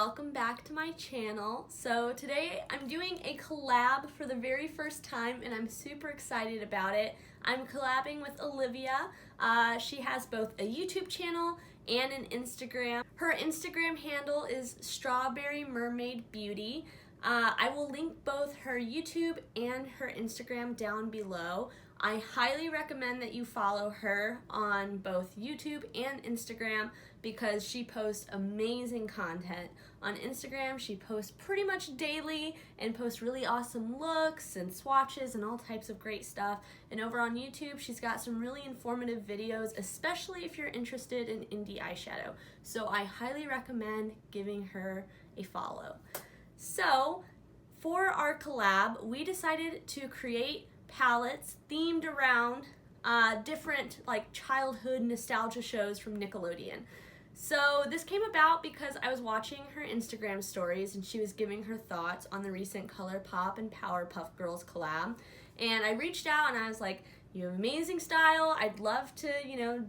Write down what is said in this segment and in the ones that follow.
welcome back to my channel. So today I'm doing a collab for the very first time and I'm super excited about it. I'm collabing with Olivia. She has both a YouTube channel and an Instagram. Her Instagram handle is Strawberry Mermaid Beauty. I will link both her YouTube and her Instagram down below. I highly recommend that you follow her on both YouTube and Instagram because she posts amazing content. On Instagram, she posts pretty much daily and posts really awesome looks and swatches and all types of great stuff. And over on YouTube, she's got some really informative videos, especially if you're interested in indie eyeshadow. So I highly recommend giving her a follow. So for our collab, we decided to create palettes themed around different like childhood nostalgia shows from Nickelodeon. So this came about because I was watching her Instagram stories and she was giving her thoughts on the recent ColourPop and Powerpuff Girls collab. And I reached out and I was like, you have amazing style. I'd love to,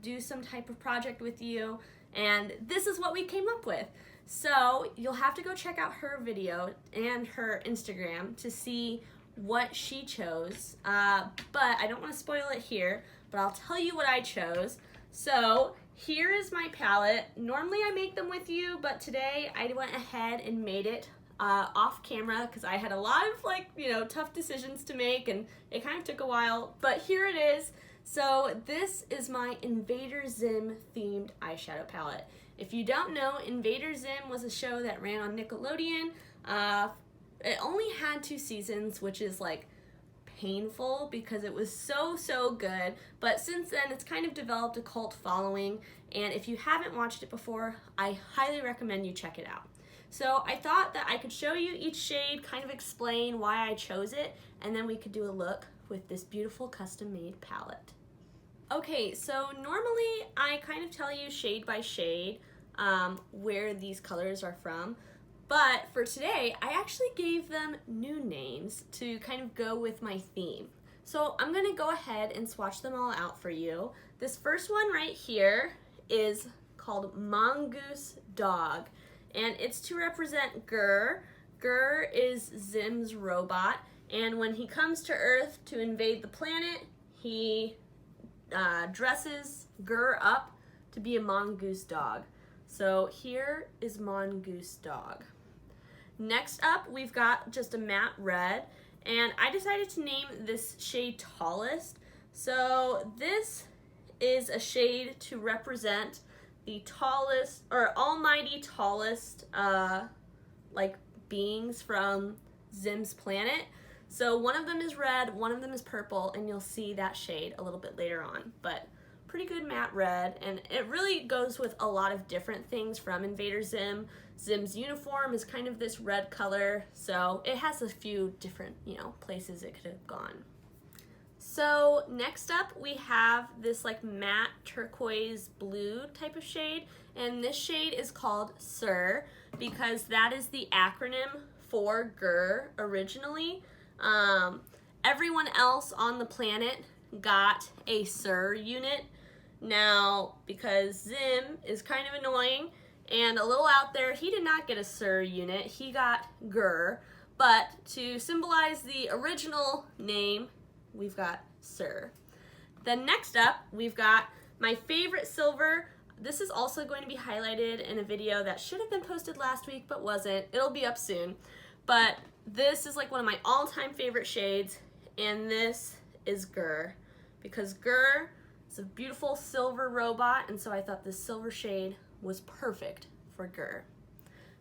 do some type of project with you. And this is what we came up with. So you'll have to go check out her video and her Instagram to see what she chose. But I don't want to spoil it here, but I'll tell you what I chose. So here is my palette. Normally I make them with you, but today I went ahead and made it off camera because I had a lot of tough decisions to make and it kind of took a while, but here it is. So this is my Invader Zim themed eyeshadow palette. If you don't know, Invader Zim was a show that ran on Nickelodeon. It only had 2 seasons, which is like painful because it was so good, but since then it's kind of developed a cult following, and if you haven't watched it before, I highly recommend you check it out. So I thought that I could show you each shade, kind of explain why I chose it, and then we could do a look with this beautiful custom-made palette. Okay, so normally I kind of tell you shade by shade where these colors are from, but for today I actually gave them new names to kind of go with my theme. So I'm gonna go ahead and swatch them all out for you. This first one right here is called Mongoose Dog, and it's to represent Gur. Gur is Zim's robot, and when he comes to Earth to invade the planet, he dresses Gur up to be a mongoose dog. So here is Mongoose Dog. Next up, we've got just a matte red, and I decided to name this shade Tallest. So this is a shade to represent the tallest, or almighty tallest, beings from Zim's planet. So one of them is red, one of them is purple, and you'll see that shade a little bit later on, but pretty good matte red, and it really goes with a lot of different things from Invader Zim. Zim's uniform is kind of this red color, so it has a few different, places it could have gone. So next up we have this matte turquoise blue type of shade, and this shade is called Sir because that is the acronym for Gur originally. Everyone else on the planet got a Sir unit. Now, because Zim is kind of annoying and a little out there, he did not get a Sir unit, he got Gur, but to symbolize the original name, we've got Sir. Then next up, we've got my favorite silver. This is also going to be highlighted in a video that should have been posted last week, but wasn't. It'll be up soon. But this is one of my all-time favorite shades, and this is Gur, because Gur is a beautiful silver robot, and so I thought this silver shade was perfect for Gur.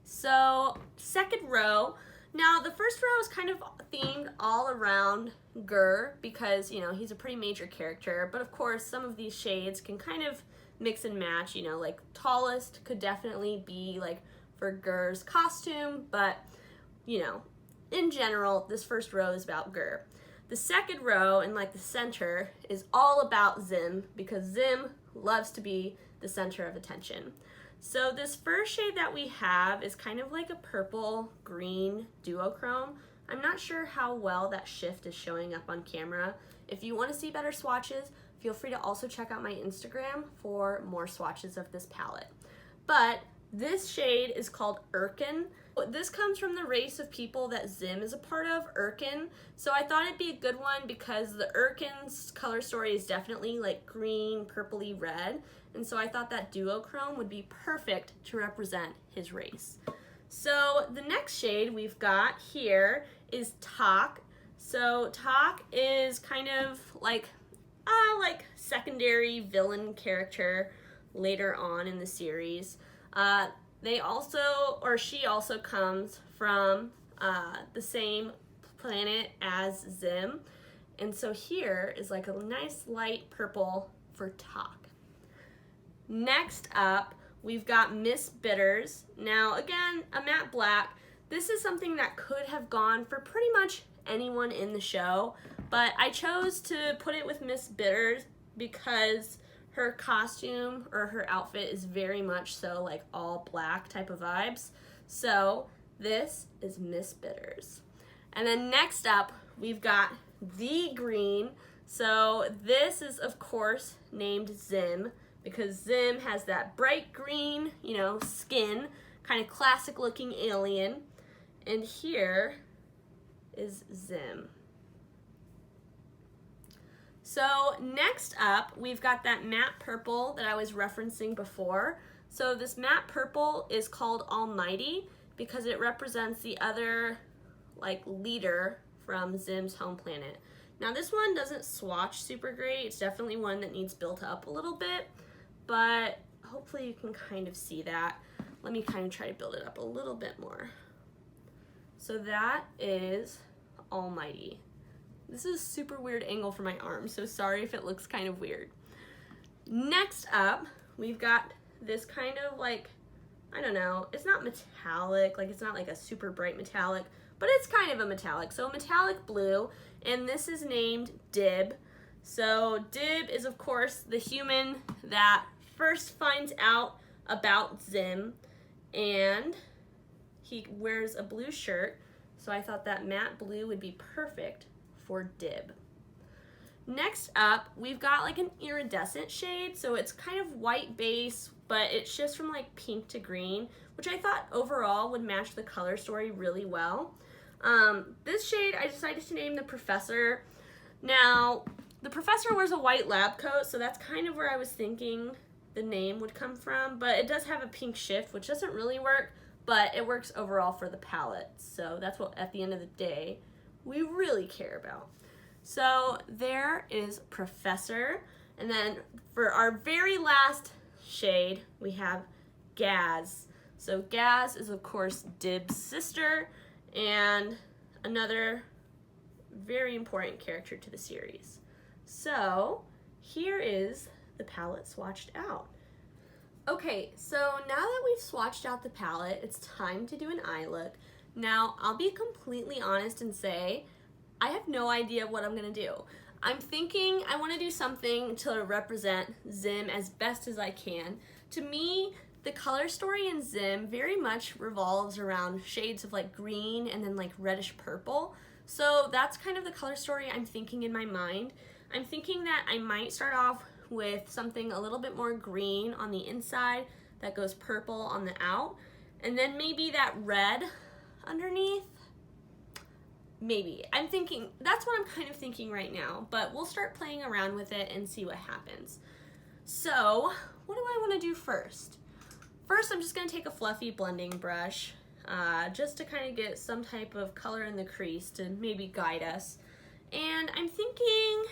So second row, now the first row is kind of themed all around Gur because he's a pretty major character, but of course some of these shades can kind of mix and match. Like Tallest could definitely be for Gur's costume, but in general, this first row is about Gur. The second row in the center is all about Zim because Zim loves to be the center of attention. So this first shade that we have is kind of like a purple green duochrome. I'm not sure how well that shift is showing up on camera. If you want to see better swatches, feel free to also check out my Instagram for more swatches of this palette. But This shade is called Urchin. This comes from the race of people that Zim is a part of, Urchin. So I thought it'd be a good one because the Urchin's color story is definitely like green, purpley red. And so I thought that duochrome would be perfect to represent his race. So the next shade we've got here is Talk. So Talk is kind of like secondary villain character later on in the series. She also comes from the same planet as Zim. And so here is like a nice light purple for Talk. Next up, we've got Miss Bitters. Now again, a matte black. This is something that could have gone for pretty much anyone in the show, but I chose to put it with Miss Bitters because her costume or her outfit is very much so like all black type of vibes. So this is Miss Bitters. And then next up, we've got the green. So this is of course named Zim because Zim has that bright green, skin, kind of classic looking alien. And here is Zim. So next up, we've got that matte purple that I was referencing before. So this matte purple is called Almighty because it represents the other leader from Zim's home planet. Now this one doesn't swatch super great. It's definitely one that needs built up a little bit, but hopefully you can kind of see that. Let me kind of try to build it up a little bit more. So that is Almighty. This is a super weird angle for my arm, so sorry if it looks kind of weird. Next up, we've got this kind of I don't know, it's not metallic, it's not like a super bright metallic, but it's kind of a metallic. So metallic blue, and this is named Dib. So Dib is of course the human that first finds out about Zim, and he wears a blue shirt, so I thought that matte blue would be perfect for Dib. Next up, we've got an iridescent shade, so it's kind of white base, but it shifts from pink to green, which I thought overall would match the color story really well. This shade I decided to name the Professor. Now, the Professor wears a white lab coat, so that's kind of where I was thinking the name would come from, but it does have a pink shift, which doesn't really work, but it works overall for the palette, so that's what at the end of the day we really care about. So there is Professor, and then for our very last shade we have Gaz. So Gaz is of course Dib's sister and another very important character to the series. So here is the palette swatched out. Okay, so now that we've swatched out the palette, it's time to do an eye look. Now, I'll be completely honest and say, I have no idea what I'm gonna do. I'm thinking I wanna do something to represent Zim as best as I can. To me, the color story in Zim very much revolves around shades of green and then reddish purple. So that's kind of the color story I'm thinking in my mind. I'm thinking that I might start off with something a little bit more green on the inside that goes purple on the out, and then maybe that red underneath. Maybe. I'm thinking, that's what I'm kind of thinking right now, but we'll start playing around with it and see what happens. So, what do I want to do first? First, I'm just going to take a fluffy blending brush just to kind of get some type of color in the crease to maybe guide us. And I'm thinking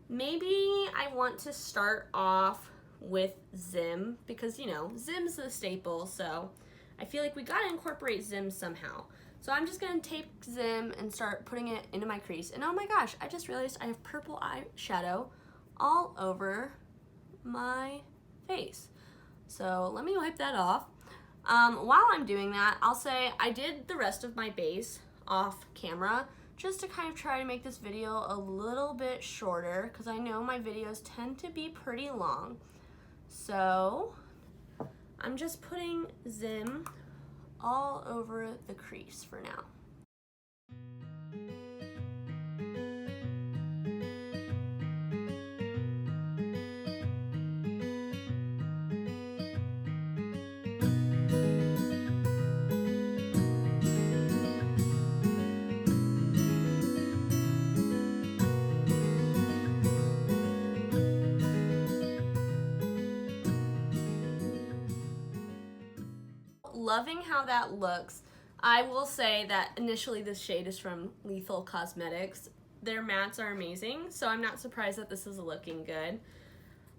maybe I want to start off with Zim because, Zim's the staple, so I feel like we gotta incorporate Zim somehow. So I'm just gonna take Zim and start putting it into my crease. And oh my gosh, I just realized I have purple eyeshadow all over my face. So let me wipe that off. While I'm doing that, I'll say I did the rest of my base off camera just to kind of try to make this video a little bit shorter because I know my videos tend to be pretty long. So I'm just putting Zim all over the crease for now. loving how that looks. I will say that initially this shade is from Lethal Cosmetics. Their mattes are amazing, so I'm not surprised that this is looking good.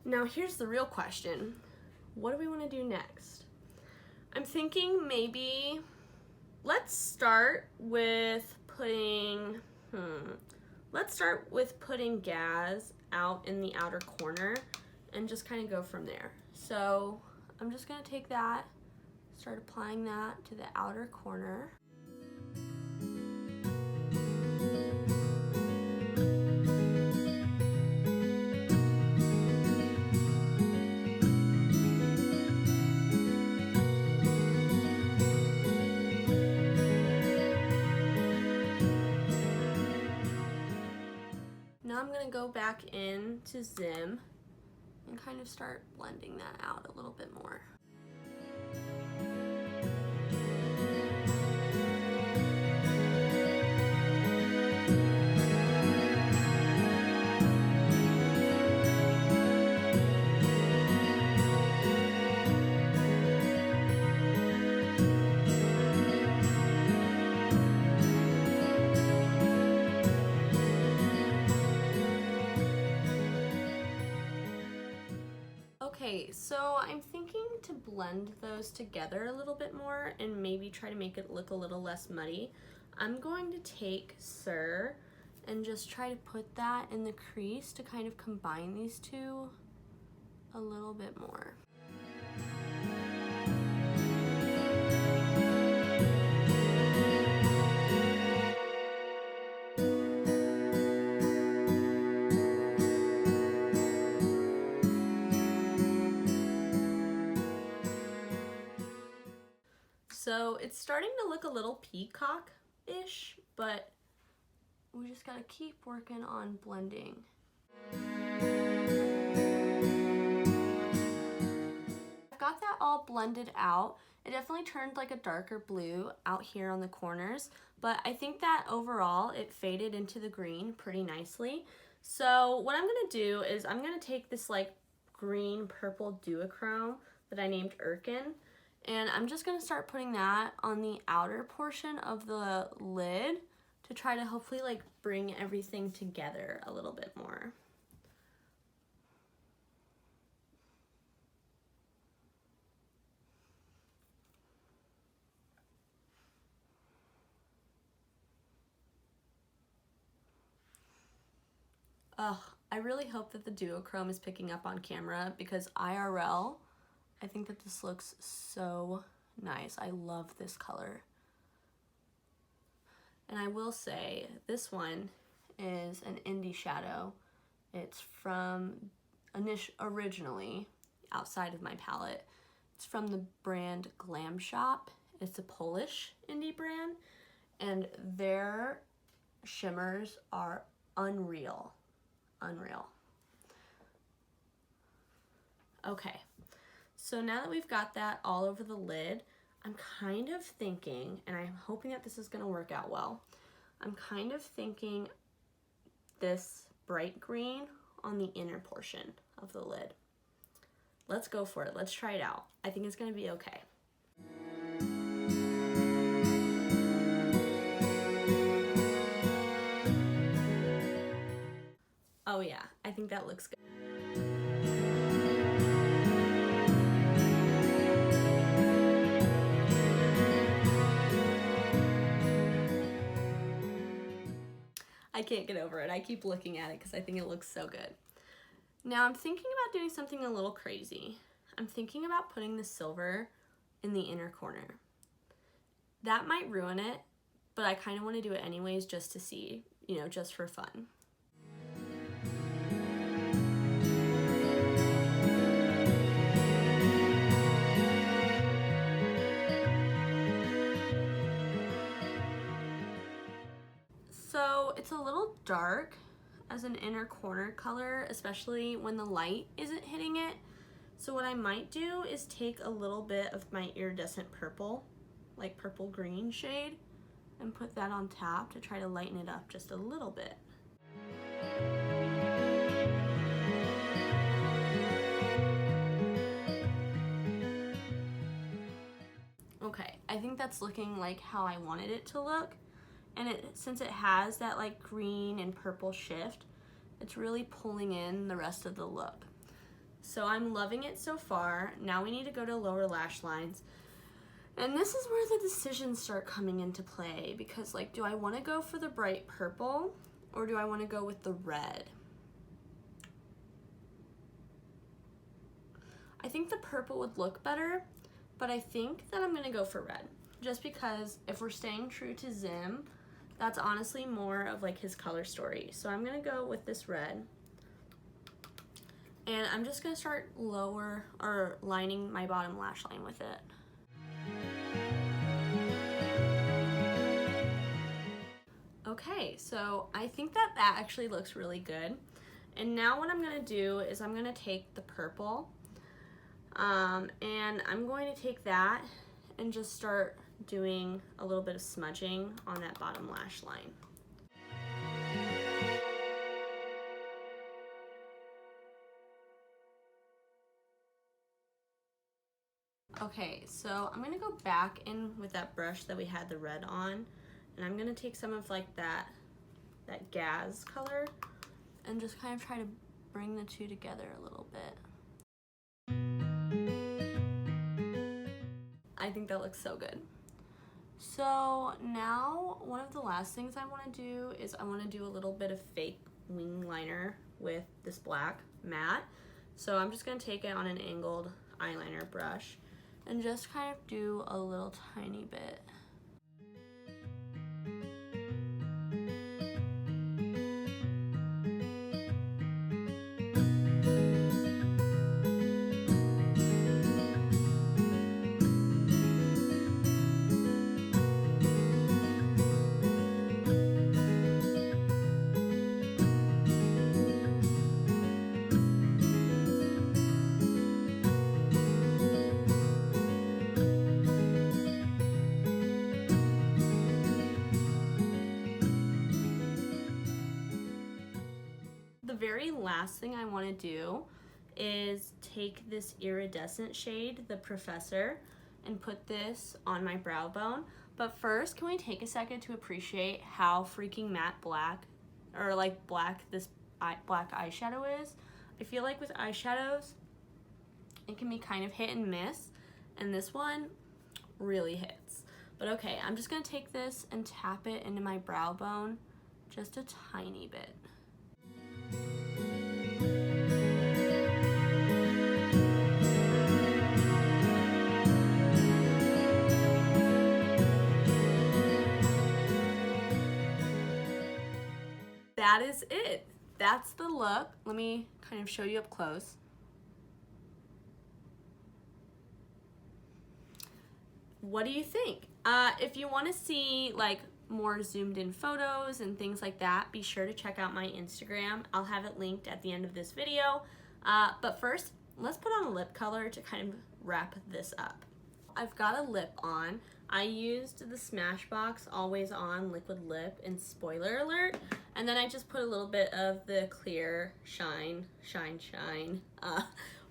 Now here's the real question. What do we want to do next? I'm thinking maybe let's start with putting Gaz out in the outer corner and just kind of go from there. So I'm just gonna take that, start applying that to the outer corner. Now I'm gonna go back into Zim and kind of start blending that out a little bit more. Okay, so I'm thinking to blend those together a little bit more and maybe try to make it look a little less muddy. I'm going to take Sir and just try to put that in the crease to kind of combine these two a little bit more. So it's starting to look a little peacock-ish, but we just gotta keep working on blending. I've got that all blended out. It definitely turned like a darker blue out here on the corners, but I think that overall it faded into the green pretty nicely. So what I'm gonna do is I'm gonna take this like green purple duochrome that I named Urchin, and I'm just gonna start putting that on the outer portion of the lid to try to hopefully like bring everything together a little bit more. I really hope that the duochrome is picking up on camera because IRL, I think that this looks so nice. I love this color. And I will say, this one is an indie shadow. It's from, originally, outside of my palette, it's from the brand Glam Shop. It's a Polish indie brand, and their shimmers are unreal. Unreal. Okay, so now that we've got that all over the lid, I'm kind of thinking, and I'm hoping that this is gonna work out well, I'm kind of thinking this bright green on the inner portion of the lid. Let's go for it. Let's try it out. I think it's gonna be okay. Oh yeah, I think that looks good. I can't get over it. I keep looking at it because I think it looks so good. Now I'm thinking about doing something a little crazy. I'm thinking about putting the silver in the inner corner. That might ruin it, but I kind of want to do it anyways just to see, you know, just for fun. So it's a little dark as an inner corner color, especially when the light isn't hitting it. So what I might do is take a little bit of my iridescent purple, like purple green shade, and put that on top to try to lighten it up just a little bit. Okay, that's looking like how I wanted it to look. And since it has that like green and purple shift, it's really pulling in the rest of the look. So I'm loving it so far. Now we need to go to lower lash lines. And this is where the decisions start coming into play, because like, do I want to go for the bright purple or do I want to go with the red? I think the purple would look better, but I think that I'm going to go for red, just because if we're staying true to Zim, that's honestly more of like his color story. So I'm going to go with this red. And I'm just going to start lower or lining my bottom lash line with it. Okay, so I think that actually looks really good. And now what I'm going to do is I'm going to take the purple and I'm going to take that and just start doing a little bit of smudging on that bottom lash line. Okay, so I'm gonna go back in with that brush that we had the red on, and I'm gonna take some of like that gas color and just kind of try to bring the two together a little bit. I think that looks so good. So now one of the last things I want to do is I want to do a little bit of fake wing liner with this black matte. So I'm just going to take it on an angled eyeliner brush and just kind of do a little tiny bit. The very last thing I want to do is take this iridescent shade, the Professor, and put this on my brow bone. But first, can we take a second to appreciate how freaking matte black, or like black this black eyeshadow is? I feel like with eyeshadows, it can be kind of hit and miss, and this one really hits. But okay, I'm just gonna take this and tap it into my brow bone just a tiny bit. That is it. That's the look. Let me kind of show you up close. What do you think? If you want to see like more zoomed in photos and things like that, be sure to check out my Instagram. I'll have it linked at the end of this video. But first, let's put on a lip color to kind of wrap this up. I've got a lip on. I used the Smashbox Always On Liquid Lip in Spoiler Alert, and then I just put a little bit of the clear Shine.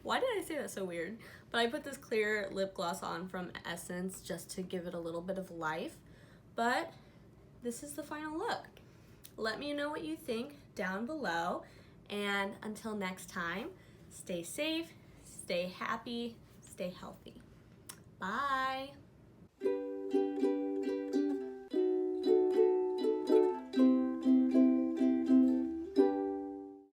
Why did I say that so weird? But I put this clear lip gloss on from Essence just to give it a little bit of life. But this is the final look. Let me know what you think down below, and until next time, stay safe, stay happy, stay healthy. Bye.